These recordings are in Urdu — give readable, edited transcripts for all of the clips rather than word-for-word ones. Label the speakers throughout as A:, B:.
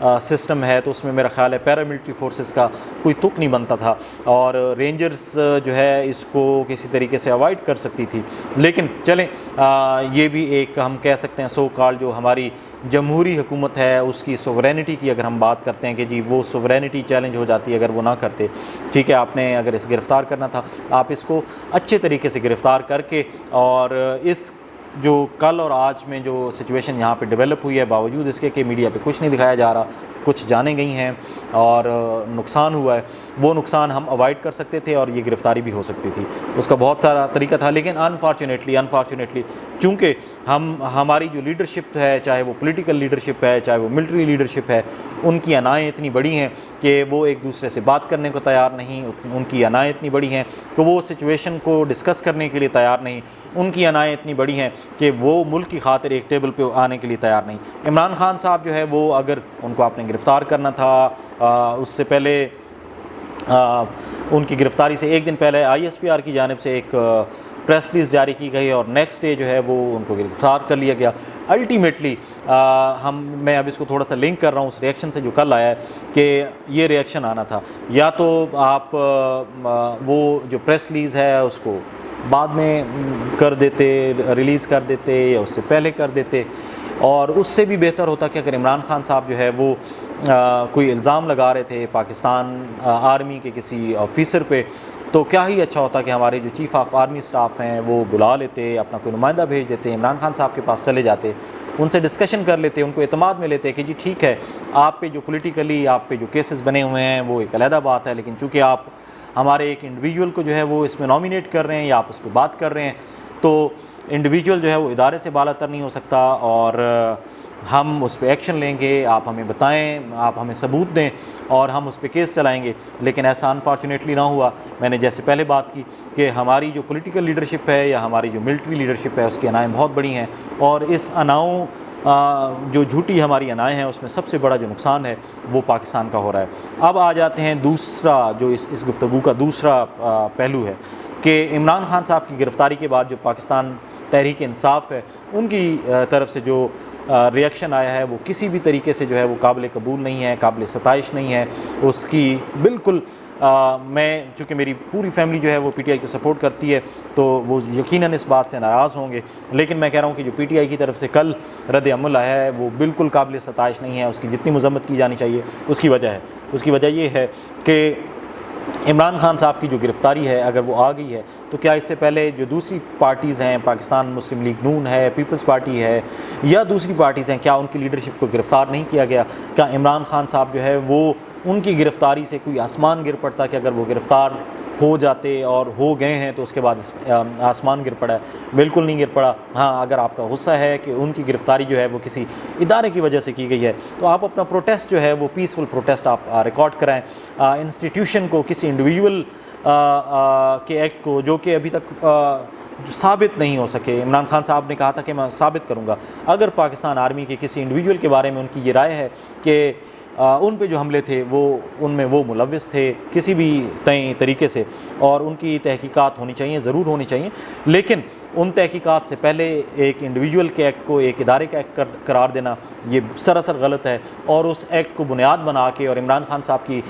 A: سسٹم ہے تو اس میں میرا خیال ہے پیراملٹری فورسز کا کوئی تک نہیں بنتا تھا، اور رینجرز جو ہے اس کو کسی طریقے سے اوائڈ کر سکتی تھی۔ لیکن چلیں یہ بھی ایک ہم کہہ سکتے ہیں سو کال جو ہماری جمہوری حکومت ہے اس کی سوورینٹی کی اگر ہم بات کرتے ہیں کہ جی وہ سوورینٹی چیلنج ہو جاتی ہے اگر وہ نہ کرتے۔ ٹھیک ہے، آپ نے اگر اس گرفتار کرنا تھا آپ اس کو اچھے طریقے سے گرفتار کر کے، اور اس جو کل اور آج میں جو سچویشن یہاں پہ ڈیولپ ہوئی ہے باوجود اس کے کہ میڈیا پہ کچھ نہیں دکھایا جا رہا، کچھ جانیں گئی ہیں اور نقصان ہوا ہے، وہ نقصان ہم اوائڈ کر سکتے تھے اور یہ گرفتاری بھی ہو سکتی تھی، اس کا بہت سارا طریقہ تھا۔ لیکن انفارچونیٹلی چونکہ ہماری جو لیڈرشپ ہے، چاہے وہ پولیٹیکل لیڈرشپ ہے چاہے وہ ملٹری لیڈرشپ ہے، ان کی انائیں اتنی بڑی ہیں کہ وہ ایک دوسرے سے بات کرنے کو تیار نہیں، ان کی انائیں اتنی بڑی ہیں کہ وہ سچویشن کو ڈسکس کرنے کے لیے تیار نہیں، ان کی انائیں اتنی بڑی ہیں کہ وہ ملک کی خاطر ایک ٹیبل پہ آنے کے لیے تیار نہیں۔ عمران خان صاحب جو ہے وہ اگر ان کو آپ نے گرفتار کرنا تھا، اس سے پہلے ان کی گرفتاری سے ایک دن پہلے ISPR کی جانب سے ایک پریس ریلیز جاری کی گئی اور نیکسٹ ڈے جو ہے وہ ان کو گرفتار کر لیا گیا۔ الٹیمیٹلی میں اب اس کو تھوڑا سا لنک کر رہا ہوں اس ریئیکشن سے جو کل آیا ہے کہ یہ ریئیکشن آنا تھا، یا تو آپ وہ جو پریس ریلیز ہے اس کو بعد میں کر دیتے، ریلیز کر دیتے یا اس سے پہلے کر دیتے، اور اس سے بھی بہتر ہوتا کہ اگر عمران خان صاحب جو ہے وہ کوئی الزام لگا رہے تھے پاکستان آرمی کے کسی آفیسر پہ، تو کیا ہی اچھا ہوتا کہ ہمارے جو چیف آف آرمی سٹاف ہیں وہ بلا لیتے، اپنا کوئی نمائندہ بھیج دیتے، عمران خان صاحب کے پاس چلے جاتے، ان سے ڈسکشن کر لیتے، ان کو اعتماد میں لیتے کہ جی ٹھیک ہے آپ پہ جو پولیٹیکلی آپ پہ جو کیسز بنے ہوئے ہیں وہ ایک علیحدہ بات ہے، لیکن چونکہ آپ ہمارے ایک انڈیویجول کو جو ہے وہ اس میں نامینیٹ کر رہے ہیں یا آپ اس پہ بات کر رہے ہیں، تو انڈیویجول جو ہے وہ ادارے سے بالا تر نہیں ہو سکتا، اور ہم اس پہ ایکشن لیں گے، آپ ہمیں بتائیں، آپ ہمیں ثبوت دیں اور ہم اس پہ کیس چلائیں گے۔ لیکن ایسا انفارچونیٹلی نہ ہوا۔ میں نے جیسے پہلے بات کی کہ ہماری جو پولیٹیکل لیڈرشپ ہے یا ہماری جو ملٹری لیڈرشپ ہے اس کی انائیں بہت بڑی ہیں، اور اس اناؤں جو جھوٹی ہماری انائیں ہیں اس میں سب سے بڑا جو نقصان ہے وہ پاکستان کا ہو رہا ہے۔ اب آ جاتے ہیں دوسرا جو اس گفتگو کا دوسرا پہلو ہے کہ عمران خان صاحب کی گرفتاری کے بعد جو پاکستان تحریک انصاف ہے ان کی طرف سے جو ریئیکشن آیا ہے وہ کسی بھی طریقے سے جو ہے وہ قابل قبول نہیں ہے، قابل ستائش نہیں ہے اس کی بالکل۔ میں چونکہ میری پوری فیملی جو ہے وہ PTI کو سپورٹ کرتی ہے تو وہ یقیناً اس بات سے ناراض ہوں گے، لیکن میں کہہ رہا ہوں کہ جو PTI کی طرف سے کل رد عمل آیا ہے وہ بالکل قابل ستائش نہیں ہے، اس کی جتنی مذمت کی جانی چاہیے اس کی وجہ یہ ہے کہ عمران خان صاحب کی جو گرفتاری ہے اگر وہ آ گئی ہے تو کیا اس سے پہلے جو دوسری پارٹیز ہیں، پاکستان مسلم لیگ نون ہے، پیپلز پارٹی ہے یا دوسری پارٹیز ہیں، کیا ان کی لیڈرشپ کو گرفتار نہیں کیا گیا؟ کیا عمران خان صاحب جو ہے وہ ان کی گرفتاری سے کوئی آسمان گر پڑتا کہ اگر وہ گرفتار ہو جاتے اور ہو گئے ہیں تو اس کے بعد آسمان گر پڑا ہے؟ بالکل نہیں گر پڑا۔ ہاں اگر آپ کا غصہ ہے کہ ان کی گرفتاری جو ہے وہ کسی ادارے کی وجہ سے کی گئی ہے تو آپ اپنا پروٹیسٹ جو ہے وہ پیسفل پروٹیسٹ آپ ریکارڈ کرائیں، انسٹیٹیوشن کو، کسی انڈیویجول کے ایکٹ کو جو کہ ابھی تک ثابت نہیں ہو سکے۔ عمران خان صاحب نے کہا تھا کہ میں ثابت کروں گا، اگر پاکستان آرمی کے کسی انڈیویجول کے بارے میں ان کی یہ رائے ہے کہ ان پہ جو حملے تھے ان میں وہ ملوث تھے کسی بھی طریقے سے اور ان کی تحقیقات ہونی چاہیے، ضرور ہونی چاہیے، لیکن ان تحقیقات سے پہلے ایک انڈیویجول کے ایکٹ کو ایک ادارے کا ایکٹ قرار دینا یہ سراسر غلط ہے، اور اس ایکٹ کو بنیاد بنا کے اور عمران خان صاحب کی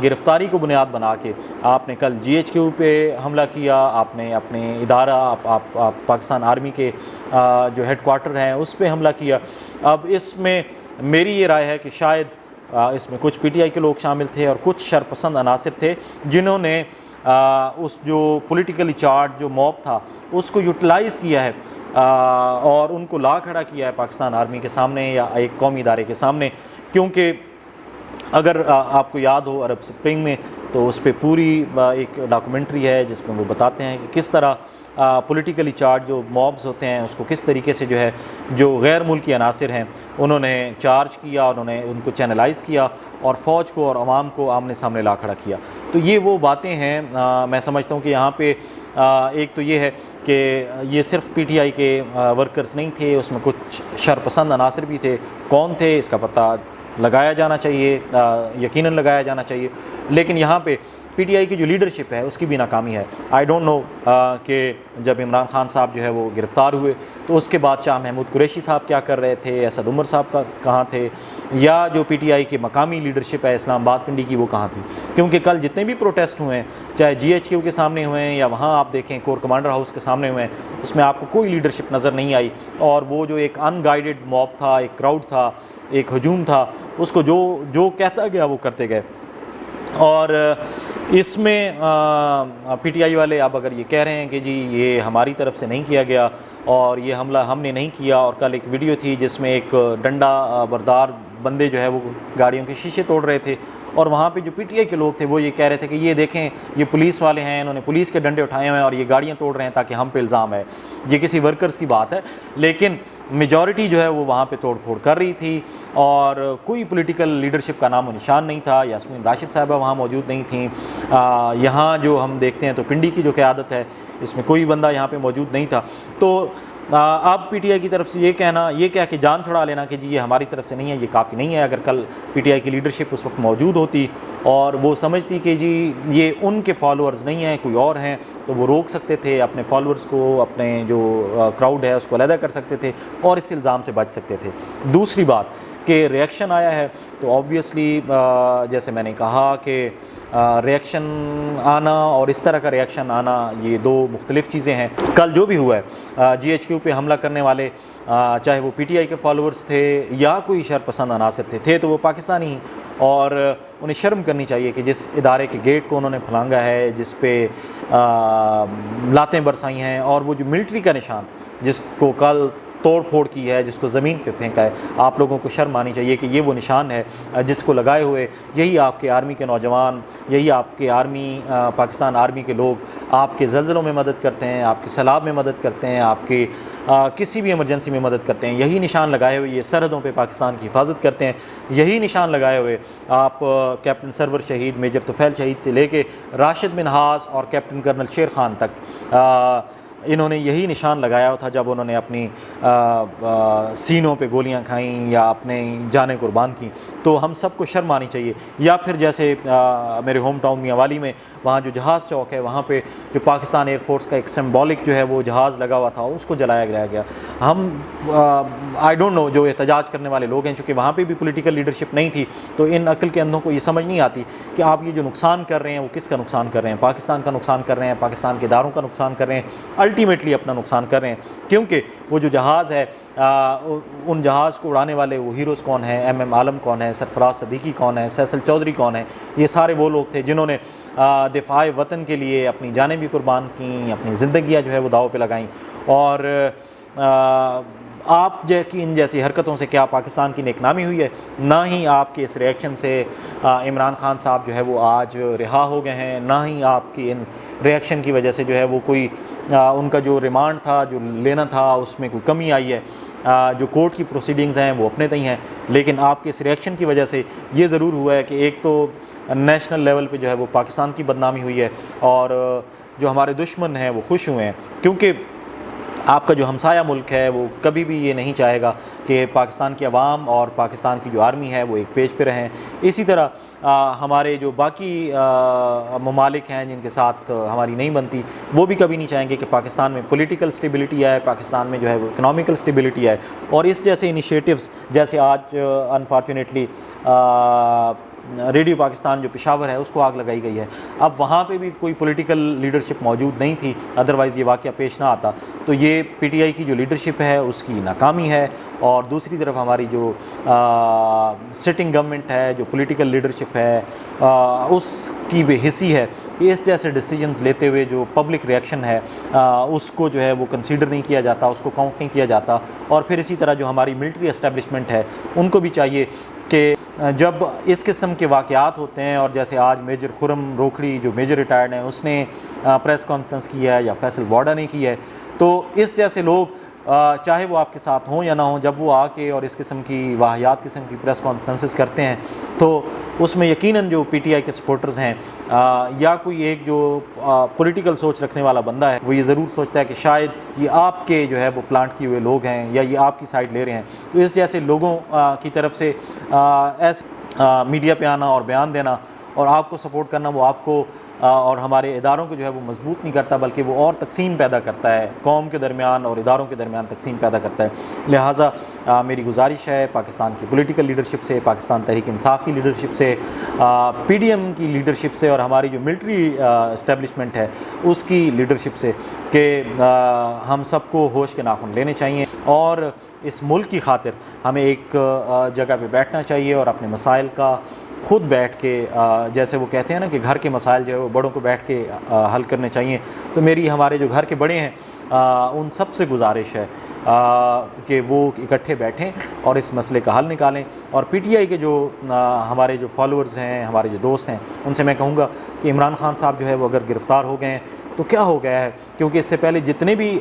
A: گرفتاری کو بنیاد بنا کے آپ نے کل GHQ پہ حملہ کیا، آپ نے اپنے ادارہ آپ پاکستان آرمی کے جو ہیڈ کوارٹر ہیں اس پہ حملہ کیا۔ اب اس میں میری یہ رائے ہے کہ شاید اس میں کچھ PTI کے لوگ شامل تھے اور کچھ شرپسند عناصر تھے جنہوں نے اس جو پولیٹیکلی چارج جو موب تھا اس کو یوٹیلائز کیا ہے اور ان کو لا کھڑا کیا ہے پاکستان آرمی کے سامنے یا ایک قومی ادارے کے سامنے، کیونکہ اگر آپ کو یاد ہو عرب سپرنگ میں تو اس پہ پوری ایک ڈاکومنٹری ہے جس میں وہ بتاتے ہیں کہ کس طرح پولیٹیکلی چارج جو موبز ہوتے ہیں اس کو کس طریقے سے جو ہے جو غیر ملکی عناصر ہیں انہوں نے چارج کیا، انہوں نے ان کو چینلائز کیا اور فوج کو اور عوام کو آمنے سامنے لا کھڑا کیا۔ تو یہ وہ باتیں ہیں، میں سمجھتا ہوں کہ یہاں پہ ایک تو یہ ہے کہ یہ صرف PTI کے ورکرز نہیں تھے، اس میں کچھ شرپسند عناصر بھی تھے، کون تھے اس کا پتہ لگایا جانا چاہیے، یقیناً لگایا جانا چاہیے، لیکن یہاں پہ پی ٹی آئی کی جو لیڈرشپ ہے اس کی بھی ناکامی ہے. آئی ڈونٹ نو کہ جب عمران خان صاحب جو ہے وہ گرفتار ہوئے تو اس کے بعد شاہ محمود قریشی صاحب کیا کر رہے تھے, اسد عمر صاحب کہاں تھے, یا جو پی ٹی آئی کی مقامی لیڈرشپ ہے اسلام آباد پنڈی کی وہ کہاں تھی. کیونکہ کل جتنے بھی پروٹیسٹ ہوئے ہیں, چاہے جی ایچ کیو کے سامنے ہوئے ہیں یا وہاں آپ دیکھیں کور کمانڈر ہاؤس کے سامنے ہوئے ہیں, اس میں آپ کو کوئی لیڈرشپ نظر نہیں آئی. اور وہ جو ایک ان گائیڈڈ موب تھا, ایک کراؤڈ تھا, ایک ہجوم تھا, اس کو جو کہتا گیا وہ کرتے گئے. اور اس میں پی ٹی آئی والے اب اگر یہ کہہ رہے ہیں کہ جی یہ ہماری طرف سے نہیں کیا گیا اور یہ حملہ ہم نے نہیں کیا, اور کل ایک ویڈیو تھی جس میں ایک ڈنڈا بردار بندے جو ہے وہ گاڑیوں کے شیشے توڑ رہے تھے, اور وہاں پہ جو پی ٹی آئی کے لوگ تھے وہ یہ کہہ رہے تھے کہ یہ دیکھیں یہ پولیس والے ہیں, انہوں نے پولیس کے ڈنڈے اٹھائے ہوئے ہیں اور یہ گاڑیاں توڑ رہے ہیں تاکہ ہم پہ الزام ہے. یہ کسی ورکرز کی بات ہے, لیکن میجورٹی جو ہے وہ وہاں پہ توڑ پھوڑ کر رہی تھی اور کوئی پولیٹیکل لیڈرشپ کا نام و نشان نہیں تھا. یاسمین راشد صاحبہ وہاں موجود نہیں تھیں. یہاں جو ہم دیکھتے ہیں تو پنڈی کی جو قیادت ہے اس میں کوئی بندہ یہاں پہ موجود نہیں تھا. تو اب پی ٹی آئی کی طرف سے یہ کہہ کے جان چھڑا لینا کہ جی یہ ہماری طرف سے نہیں ہے, یہ کافی نہیں ہے. اگر کل پی ٹی آئی کی لیڈرشپ اس وقت موجود ہوتی اور وہ سمجھتی کہ جی یہ ان کے فالوورز نہیں ہیں, کوئی اور ہیں, تو وہ روک سکتے تھے, اپنے فالوورز کو, اپنے جو کراؤڈ ہے اس کو علیحدہ کر سکتے تھے اور اس الزام سے بچ سکتے تھے. دوسری بات کہ ریئیکشن آیا ہے تو آبویسلی جیسے میں نے کہا کہ ریئیکشن آنا اور اس طرح کا ریئیکشن آنا یہ دو مختلف چیزیں ہیں. کل جو بھی ہوا ہے جی ایچ کیو پہ حملہ کرنے والے چاہے وہ پی ٹی آئی کے فالوورز تھے یا کوئی شر پسند عناصر تھے تو وہ پاکستانی ہی, اور انہیں شرم کرنی چاہیے کہ جس ادارے کے گیٹ کو انہوں نے پھلانگا ہے, جس پہ لاتیں برسائی ہیں, اور وہ جو ملٹری کا نشان جس کو کل توڑ پھوڑ کی ہے, جس کو زمین پہ پھینکا ہے, آپ لوگوں کو شرم آنی چاہیے کہ یہ وہ نشان ہے جس کو لگائے ہوئے یہی آپ کے آرمی کے نوجوان, یہی آپ کے آرمی پاکستان آرمی کے لوگ آپ کے زلزلوں میں مدد کرتے ہیں, آپ کے سیلاب میں مدد کرتے ہیں, آپ کے کسی بھی ایمرجنسی میں مدد کرتے ہیں. یہی نشان لگائے ہوئے یہ سرحدوں پہ پاکستان کی حفاظت کرتے ہیں. یہی نشان لگائے ہوئے آپ کیپٹن سرور شہید, میجر طفیل شہید سے لے کے راشد منہاس اور کیپٹن کرنل شیر خان تک انہوں نے یہی نشان لگایا تھا جب انہوں نے اپنی سینوں پہ گولیاں کھائیں یا اپنے جانیں قربان کیں. تو ہم سب کو شرم آنی چاہیے. یا پھر جیسے میرے ہوم ٹاؤن میاں والی میں وہاں جو جہاز چوک ہے وہاں پہ جو پاکستان ایئر فورس کا ایک سمبولک جو ہے وہ جہاز لگا ہوا تھا اس کو جلایا گیا. ہم آئی ڈونٹ نو جو احتجاج کرنے والے لوگ ہیں, چونکہ وہاں پہ بھی پولیٹیکل لیڈرشپ نہیں تھی, تو ان عقل کے اندھوں کو یہ سمجھ نہیں آتی کہ آپ یہ جو نقصان کر رہے ہیں وہ کس کا نقصان کر رہے ہیں. پاکستان کا نقصان کر رہے ہیں, پاکستان کے اداروں کا نقصان کر رہے ہیں, الٹیمیٹلی اپنا نقصان کر رہے ہیں. کیونکہ وہ جو جہاز ہے ان جہاز کو اڑانے والے وہ ہیروز کون ہیں, ایم ایم عالم کون ہے, سرفراز صدیقی کون ہے, سیصل چودھری کون ہے, یہ سارے وہ لوگ تھے جنہوں نے دفاع وطن کے لیے اپنی جانیں بھی قربان کیں, اپنی زندگیاں جو ہے وہ داؤ پہ لگائیں. اور آپ کی ان جیسی حرکتوں سے کیا پاکستان کی نیک نامی ہوئی ہے؟ نہ ہی آپ کے اس ریئیکشن سے عمران خان صاحب جو ہے وہ آج رہا ہو گئے ہیں, نہ ہی آپ کی ان ریئیکشن کی وجہ سے جو ہے وہ کوئی ان کا جو ریمانڈ تھا جو لینا تھا اس میں کوئی کمی آئی ہے. جو کورٹ کی پروسیڈنگز ہیں وہ اپنے تئیں ہیں, لیکن آپ کے اس ریئیکشن کی وجہ سے یہ ضرور ہوا ہے کہ ایک تو نیشنل لیول پہ جو ہے وہ پاکستان کی بدنامی ہوئی ہے, اور جو ہمارے دشمن ہیں وہ خوش ہوئے ہیں. کیونکہ آپ کا جو ہمسایہ ملک ہے وہ کبھی بھی یہ نہیں چاہے گا کہ پاکستان کی عوام اور پاکستان کی جو آرمی ہے وہ ایک پیج پہ رہیں. اسی طرح ہمارے جو باقی ممالک ہیں جن کے ساتھ ہماری نہیں بنتی وہ بھی کبھی نہیں چاہیں گے کہ پاکستان میں پولیٹیکل سٹیبلٹی آئے, پاکستان میں جو ہے وہ اکنامیکل سٹیبلٹی آئے. اور اس جیسے انیشیٹوز جیسے آج انفارچونیٹلی ریڈیو پاکستان جو پشاور ہے اس کو آگ لگائی گئی ہے, اب وہاں پہ بھی کوئی پولیٹیکل لیڈرشپ موجود نہیں تھی, ادروائز یہ واقعہ پیش نہ آتا. تو یہ پی ٹی آئی کی جو لیڈرشپ ہے اس کی ناکامی ہے, اور دوسری طرف ہماری جو سٹنگ گورنمنٹ ہے, جو پولیٹیکل لیڈرشپ ہے, اس کی بے حسی ہے کہ اس جیسے ڈیسیجنز لیتے ہوئے جو پبلک ریئیکشن ہے اس کو جو ہے وہ کنسیڈر نہیں کیا جاتا, اس کو کاؤنٹ نہیں کیا جاتا. اور پھر اسی طرح جو ہماری ملٹری اسٹیبلشمنٹ ہے ان کو بھی چاہیے کہ جب اس قسم کے واقعات ہوتے ہیں, اور جیسے آج میجر خرم روکھڑی جو میجر ریٹائرڈ ہیں اس نے پریس کانفرنس کی ہے, یا فیصل واڈا نے کی ہے, تو اس جیسے لوگ چاہے وہ آپ کے ساتھ ہوں یا نہ ہوں, جب وہ آ کے اور اس قسم کی واہیات قسم کی پریس کانفرنسز کرتے ہیں تو اس میں یقیناً جو پی ٹی آئی کے سپورٹرز ہیں یا کوئی ایک جو پولیٹیکل سوچ رکھنے والا بندہ ہے وہ یہ ضرور سوچتا ہے کہ شاید یہ آپ کے جو ہے وہ پلانٹ کیے ہوئے لوگ ہیں یا یہ آپ کی سائڈ لے رہے ہیں. تو اس جیسے لوگوں کی طرف سے ایسے میڈیا پہ آنا اور بیان دینا اور آپ کو سپورٹ کرنا وہ آپ کو اور ہمارے اداروں کو جو ہے وہ مضبوط نہیں کرتا، بلکہ وہ اور تقسیم پیدا کرتا ہے، قوم کے درمیان اور اداروں کے درمیان تقسیم پیدا کرتا ہے۔ لہٰذا میری گزارش ہے پاکستان کی پولیٹیکل لیڈرشپ سے، پاکستان تحریک انصاف کی لیڈرشپ سے، پی ڈی ایم کی لیڈرشپ سے، اور ہماری جو ملٹری اسٹیبلشمنٹ ہے اس کی لیڈرشپ سے، کہ ہم سب کو ہوش کے ناخن لینے چاہیے اور اس ملک کی خاطر ہمیں ایک جگہ پہ بیٹھنا چاہیے اور اپنے مسائل کا خود بیٹھ کے، جیسے وہ کہتے ہیں نا کہ گھر کے مسائل جو ہے وہ بڑوں کو بیٹھ کے حل کرنے چاہیے، تو میری ہمارے جو گھر کے بڑے ہیں ان سب سے گزارش ہے کہ وہ اکٹھے بیٹھیں اور اس مسئلے کا حل نکالیں۔ اور پی ٹی آئی کے جو ہمارے جو فالوورز ہیں، ہمارے جو دوست ہیں، ان سے میں کہوں گا کہ عمران خان صاحب جو ہے وہ اگر گرفتار ہو گئے ہیں تو کیا ہو گیا ہے، کیونکہ اس سے پہلے جتنے بھی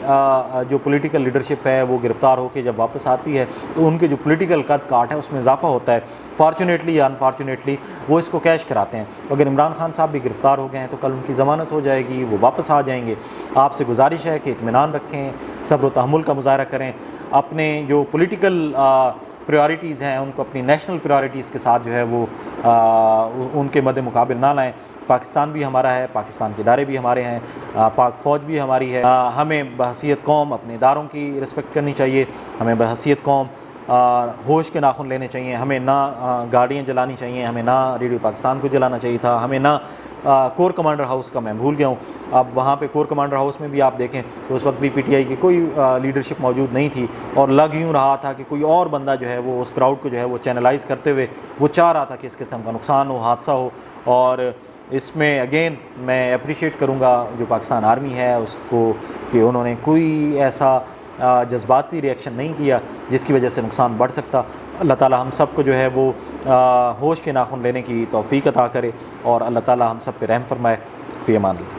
A: جو پولیٹیکل لیڈرشپ ہے وہ گرفتار ہو کے جب واپس آتی ہے تو ان کے جو پولیٹیکل قد کاٹ ہے اس میں اضافہ ہوتا ہے، فارچونیٹلی یا انفارچونیٹلی وہ اس کو کیش کراتے ہیں۔ اگر عمران خان صاحب بھی گرفتار ہو گئے ہیں تو کل ان کی ضمانت ہو جائے گی، وہ واپس آ جائیں گے۔ آپ سے گزارش ہے کہ اطمینان رکھیں، صبر و تحمل کا مظاہرہ کریں، اپنے جو پولیٹیکل پریارٹیز ہیں ان کو اپنی نیشنل پریارٹیز کے ساتھ جو ہے وہ ان کے مد مقابل نہ لائیں۔ پاکستان بھی ہمارا ہے، پاکستان کے ادارے بھی ہمارے ہیں، پاک فوج بھی ہماری ہے، ہمیں بحیثیت قوم اپنے اداروں کی رسپیکٹ کرنی چاہیے، ہمیں بحیثیت قوم ہوش کے ناخن لینے چاہیے، ہمیں نہ گاڑیاں جلانی چاہیے، ہمیں نہ ریڈیو پاکستان کو جلانا چاہیے تھا، ہمیں نہ کور کمانڈر ہاؤس کا میں بھول گیا ہوں، اب وہاں پہ کور کمانڈر ہاؤس میں بھی آپ دیکھیں تو اس وقت بھی پی ٹی آئی کی کوئی لیڈرشپ موجود نہیں تھی، اور لگ یوں رہا تھا کہ کوئی اور بندہ جو ہے وہ اس کراؤڈ کو جو ہے وہ چینلائز کرتے ہوئے وہ چاہ رہا تھا کہ اس قسم کا نقصان ہو، حادثہ ہو۔ اور اس میں اگین میں اپریشیٹ کروں گا جو پاکستان آرمی ہے اس کو کہ انہوں نے کوئی ایسا جذباتی ری ایکشن نہیں کیا جس کی وجہ سے نقصان بڑھ سکتا۔ اللہ تعالیٰ ہم سب کو جو ہے وہ ہوش کے ناخن لینے کی توفیق عطا کرے اور اللہ تعالیٰ ہم سب پہ رحم فرمائے۔ فی امان اللہ۔